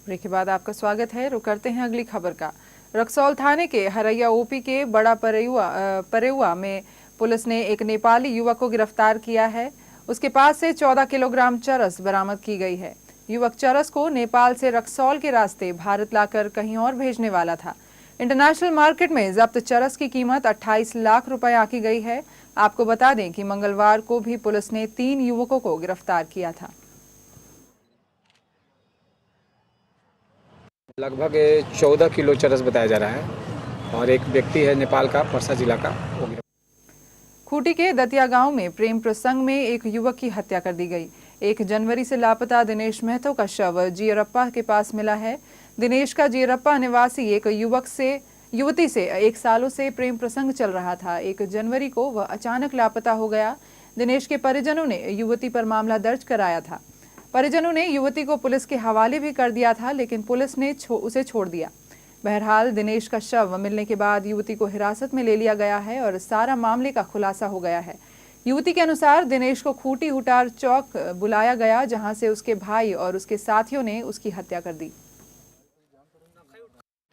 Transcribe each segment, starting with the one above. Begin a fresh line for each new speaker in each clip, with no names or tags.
Break के बाद आपका स्वागत है। रुक करते हैं अगली खबर का। रक्सौल थाने के हरैया ओपी के बड़ा परेउआ में पुलिस ने एक नेपाली युवक को गिरफ्तार किया है। उसके पास से 14 किलोग्राम चरस बरामद की गई है। युवक चरस को नेपाल से रक्सौल के रास्ते भारत लाकर कहीं और भेजने वाला था। इंटरनेशनल मार्केट में जब्त चरस की कीमत 28 लाख रुपए आंकी गई है। आपको बता दें कि मंगलवार को भी पुलिस ने 3 युवकों को गिरफ्तार किया था।
लगभग 14 किलो चरस बताया जा रहा है और एक व्यक्ति है नेपाल का परसा जिला का।
खूंटी के दतिया गांव में प्रेम प्रसंग में एक युवक की हत्या कर दी गई। 1 जनवरी से लापता दिनेश महतो का शव जीयरप्पा के पास मिला है। दिनेश का जीयरप्पा निवासी एक युवती से 1 सालों से प्रेम प्रसंग चल रहा था। 1 जनवरी को वह अचानक लापता हो गया। दिनेश के परिजनों ने युवती पर मामला दर्ज कराया था। परिजनों ने युवती को पुलिस के हवाले भी कर दिया था, लेकिन पुलिस ने उसे छोड़ दिया। बहरहाल दिनेश का शव मिलने के बाद युवती को हिरासत में ले लिया गया है और सारा मामले का खुलासा हो गया है। युवती के अनुसार दिनेश को खूंटी हुटार चौक बुलाया गया, जहां से उसके भाई और उसके साथियों ने उसकी हत्या कर दी।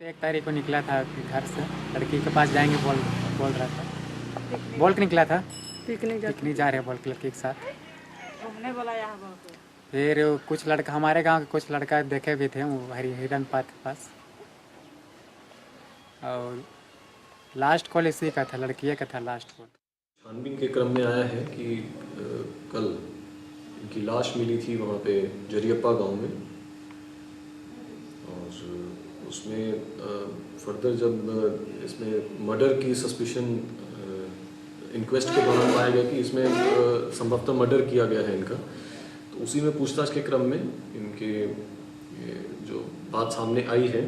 1 तारीख को निकला था घर से, लड़की के पास जाएंगे बोल रहा था। बोल के निकला था पिकनिक जा रहे बोल के लड़की के साथ घूमने वाला। यहाँ फिर कुछ लड़का हमारे गांव के कुछ लड़का देखे भी थे वो हिरन पार्क के पास, और लास्ट कॉल इसी का था, लड़किए का था लास्ट कॉल।
छानबीन के क्रम में आया है कि कल इनकी लाश मिली थी वहाँ पे जरियप्पा गांव में, और उसमें फर्दर जब इसमें मर्डर की सस्पिशन इंक्वेस्ट के दौरान पाया गया कि इसमें संभवतः मर्डर किया गया है इनका, तो उसी में पूछताछ के क्रम में इनके जो बात सामने आई है,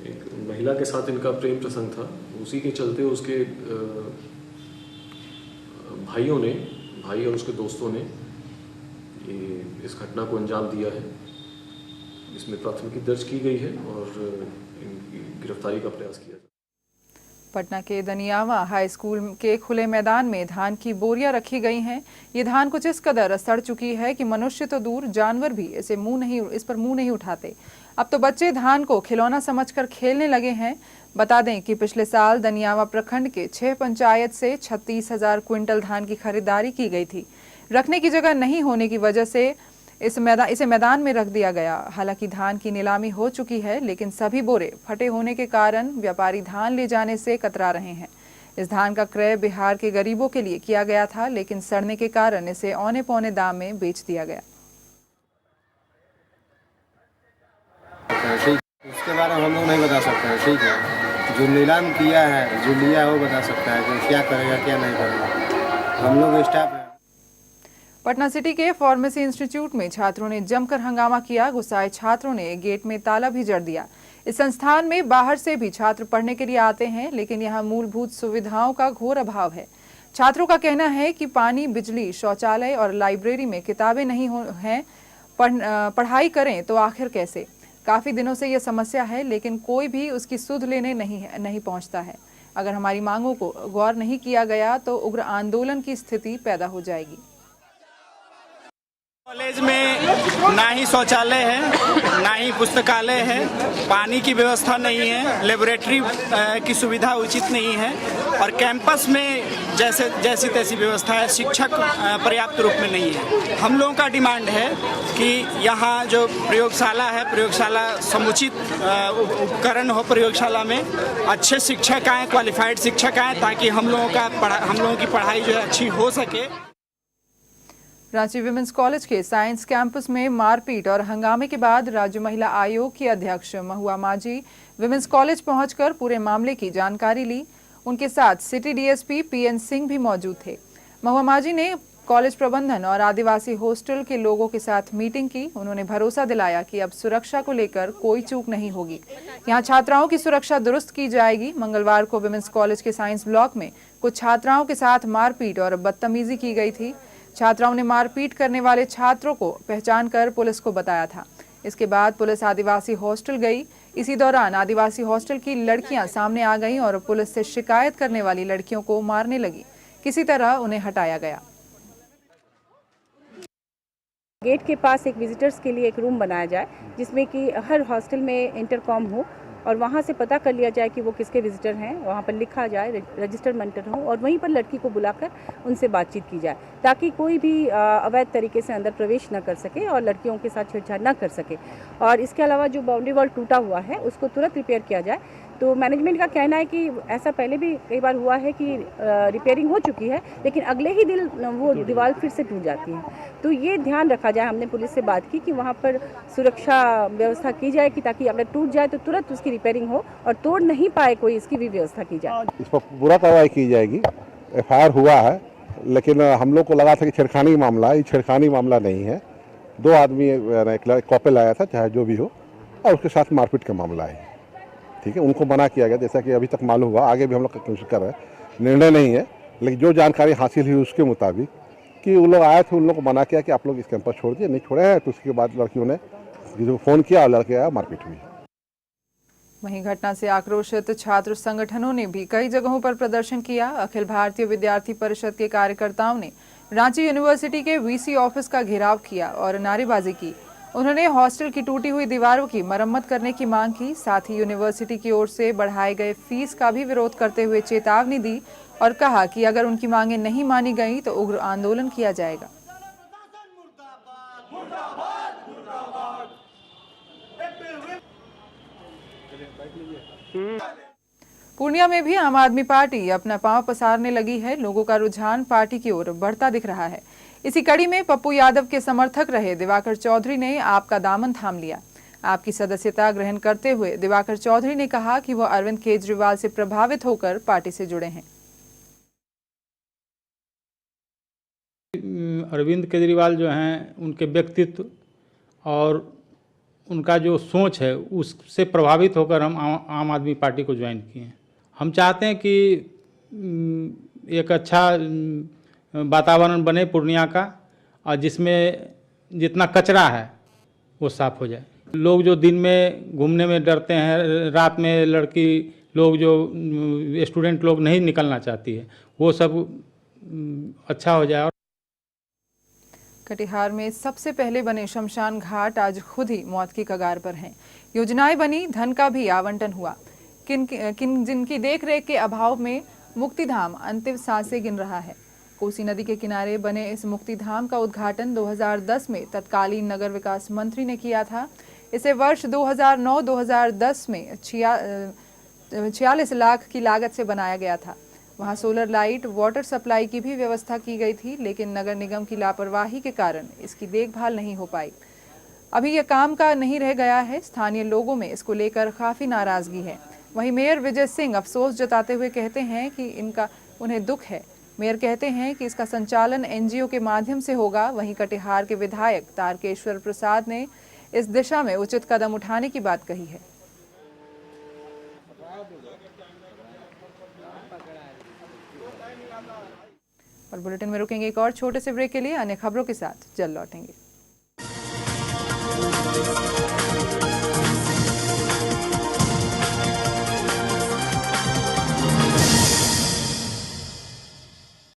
एक महिला के साथ इनका प्रेम प्रसंग था। उसी के चलते उसके भाई और उसके दोस्तों ने इस घटना को अंजाम दिया है। इसमें प्राथमिकी दर्ज की गई है और इनकी गिरफ्तारी का प्रयास किया।
पटना के दनियावा हाई स्कूल के खुले मैदान में धान की बोरियां रखी गई हैं। ये धान कुछ इस कदर सड़ चुकी है कि मनुष्य तो दूर, जानवर भी इस पर मुंह नहीं उठाते। अब तो बच्चे धान को खिलौना समझकर खेलने लगे हैं। बता दें कि पिछले साल दनियावा प्रखंड के 6 पंचायत से 36,000 क्विंटल धान की खरीदारी की गई थी। रखने की जगह नहीं होने की वजह से इसे मैदान में रख दिया गया। हालांकि धान की नीलामी हो चुकी है, लेकिन सभी बोरे फटे होने के कारण व्यापारी धान ले जाने से कतरा रहे हैं। इस धान का क्रय बिहार के गरीबों के लिए किया गया था, लेकिन सड़ने के कारण इसे औने पौने दाम में बेच दिया गया।
उसके बारे में हम लोग नहीं बता सकते हैं, ठीक है। जो नीलाम किया है, जो लिया है, वो बता सकता है कि क्या करेगा क्या नहीं करेगा। हम लोग स्टाफ है।
पटना सिटी के फार्मेसी इंस्टीट्यूट में छात्रों ने जमकर हंगामा किया। गुस्साए छात्रों ने गेट में ताला भी जड़ दिया। इस संस्थान में बाहर से भी छात्र पढ़ने के लिए आते हैं, लेकिन यहाँ मूलभूत सुविधाओं का घोर अभाव है। छात्रों का कहना है कि पानी, बिजली, शौचालय और लाइब्रेरी में किताबें नहीं हैं। पढ़ाई करें तो आखिर कैसे? काफी दिनों से यह समस्या है, लेकिन कोई भी उसकी सुध लेने नहीं पहुंचता है। अगर हमारी मांगों को गौर नहीं किया गया तो उग्र आंदोलन की स्थिति पैदा हो जाएगी।
कॉलेज में ना ही शौचालय है, ना ही पुस्तकालय है, पानी की व्यवस्था नहीं है, लेबोरेटरी की सुविधा उचित नहीं है, और कैंपस में जैसी तैसी व्यवस्था है, शिक्षक पर्याप्त रूप में नहीं है। हम लोगों का डिमांड है कि यहाँ जो प्रयोगशाला है, प्रयोगशाला समुचित उपकरण हो, प्रयोगशाला में अच्छे शिक्षक आए, क्वालिफाइड शिक्षक आए, ताकि हम लोगों की पढ़ाई जो है अच्छी हो सके।
रांची विमेंस कॉलेज के साइंस कैंपस में मारपीट और हंगामे के बाद राज्य महिला आयोग की अध्यक्ष महुआ माझी विमेंस कॉलेज पहुंचकर पूरे मामले की जानकारी ली। उनके साथ सिटी डीएसपी पीएन सिंह भी मौजूद थे। महुआ माझी ने कॉलेज प्रबंधन और आदिवासी हॉस्टल के लोगों के साथ मीटिंग की। उन्होंने भरोसा दिलाया कि अब सुरक्षा को लेकर कोई चूक नहीं होगी। यहाँ छात्राओं की सुरक्षा दुरुस्त की जाएगी। मंगलवार को विमेंस कॉलेज के साइंस ब्लॉक में कुछ छात्राओं के साथ मारपीट और बदतमीजी की गई थी। छात्राओं ने मारपीट करने वाले छात्रों को पहचान कर पुलिस को बताया था। इसके बाद पुलिस आदिवासी हॉस्टल गई। इसी दौरान आदिवासी हॉस्टल की लड़कियां सामने आ गईं और पुलिस से शिकायत करने वाली लड़कियों को मारने लगी। किसी तरह उन्हें हटाया गया।
गेट के पास एक विजिटर्स के लिए एक रूम बनाया जाए जिसमें कि हर हॉस्टल में इंटरकॉम हो और वहाँ से पता कर लिया जाए कि वो किसके विजिटर हैं, वहाँ पर लिखा जाए, रजिस्टर मेंटर हो और वहीं पर लड़की को बुलाकर उनसे बातचीत की जाए ताकि कोई भी अवैध तरीके से अंदर प्रवेश न कर सके और लड़कियों के साथ छेड़छाड़ न कर सके। और इसके अलावा जो बाउंड्री वॉल टूटा हुआ है उसको तुरंत रिपेयर किया जाए। तो मैनेजमेंट का कहना है कि ऐसा पहले भी कई बार हुआ है कि रिपेयरिंग हो चुकी है लेकिन अगले ही दिन वो दीवार फिर से टूट जाती है। तो ये ध्यान रखा जाए, हमने पुलिस से बात की कि वहाँ पर सुरक्षा व्यवस्था की जाए कि ताकि अगर टूट जाए तो तुरंत उसकी रिपेयरिंग हो और तोड़ नहीं पाए कोई, इसकी भी व्यवस्था की जाए।
इस पर पूरा कार्रवाई की जाएगी। FIR हुआ है लेकिन हम लोग को लगा था कि छेड़खानी मामला है, ये छेड़खानी मामला नहीं है। 2 आदमी, एक कॉपल आया था चाहे जो भी हो और उसके साथ मारपीट का मामला है। ठीक है, उनको मना किया गया जैसा कि अभी तक मालूम हुआ, आगे भी हम लोग कोशिश कर रहे हैं, निर्णय नहीं है लेकिन जो जानकारी हासिल हुई उसके मुताबिक कि वो लोग आए थे, उन लोग को मना किया कि आप लोग इस कैंपस छोड़ दिए, नहीं छोड़े हैं। तो उसके बाद लड़कियों ने जो फ़ोन किया और लड़के आया, मारपीट हुई।
वहीं घटना से आक्रोशित छात्र संगठनों ने भी कई जगहों पर प्रदर्शन किया। अखिल भारतीय विद्यार्थी परिषद के कार्यकर्ताओं ने रांची यूनिवर्सिटी के VC ऑफिस का घेराव किया और नारेबाजी की। उन्होंने हॉस्टल की टूटी हुई दीवारों की मरम्मत करने की मांग की। साथ ही यूनिवर्सिटी की ओर से बढ़ाए गए फीस का भी विरोध करते हुए चेतावनी दी और कहा कि अगर उनकी मांगें नहीं मानी गई तो उग्र आंदोलन किया जाएगा। पूर्णिया में भी आम आदमी पार्टी अपना पांव पसारने लगी है। लोगों का रुझान पार्टी की ओर बढ़ता दिख रहा है। इसी कड़ी में पप्पू यादव के समर्थक रहे दिवाकर चौधरी ने आप का दामन थाम लिया। आपकी सदस्यता ग्रहण करते हुए दिवाकर चौधरी ने कहा कि वह अरविंद केजरीवाल से प्रभावित होकर पार्टी से जुड़े हैं।
अरविंद केजरीवाल जो हैं, उनके व्यक्तित्व और उनका जो सोच है उससे प्रभावित होकर हम आम आदमी पार्टी को ज्वाइन किए हैं। हम चाहते हैं कि एक अच्छा वातावरण बने पूर्णिया का और जिसमें जितना कचरा है वो साफ़ हो जाए। लोग जो दिन में घूमने में डरते हैं, रात में लड़की लोग जो स्टूडेंट लोग नहीं निकलना चाहती है, वो सब अच्छा हो जाए।
कटिहार में सबसे पहले बने शमशान घाट आज खुद ही मौत की कगार पर हैं। योजनाएं बनी, धन का भी आवंटन हुआ, जिनकी देखरेख के अभाव में मुक्तिधाम अंतिम सांसें गिन रहा है। कोसी नदी के किनारे बने इस मुक्तिधाम का उद्घाटन 2010 में तत्कालीन नगर विकास मंत्री ने किया था। इसे वर्ष 2009-2010 में 46 लाख की लागत से बनाया गया था। वहां सोलर लाइट, वाटर सप्लाई की भी व्यवस्था की गई थी, लेकिन नगर निगम की लापरवाही के कारण इसकी देखभाल नहीं हो पाई। अभी यह काम का नहीं रह गया है। स्थानीय लोगों में इसको लेकर काफ़ी नाराज़गी है। वहीं मेयर विजय सिंह अफसोस जताते हुए कहते हैं कि उन्हें दुख है। मेयर कहते हैं कि इसका संचालन NGO के माध्यम से होगा। वहीं कटिहार के विधायक तारकेश्वर प्रसाद ने इस दिशा में उचित कदम उठाने की बात कही है। और बुलेटिन में रुकेंगे एक और छोटे से ब्रेक के लिए। अन्य खबरों के साथ जल्द लौटेंगे।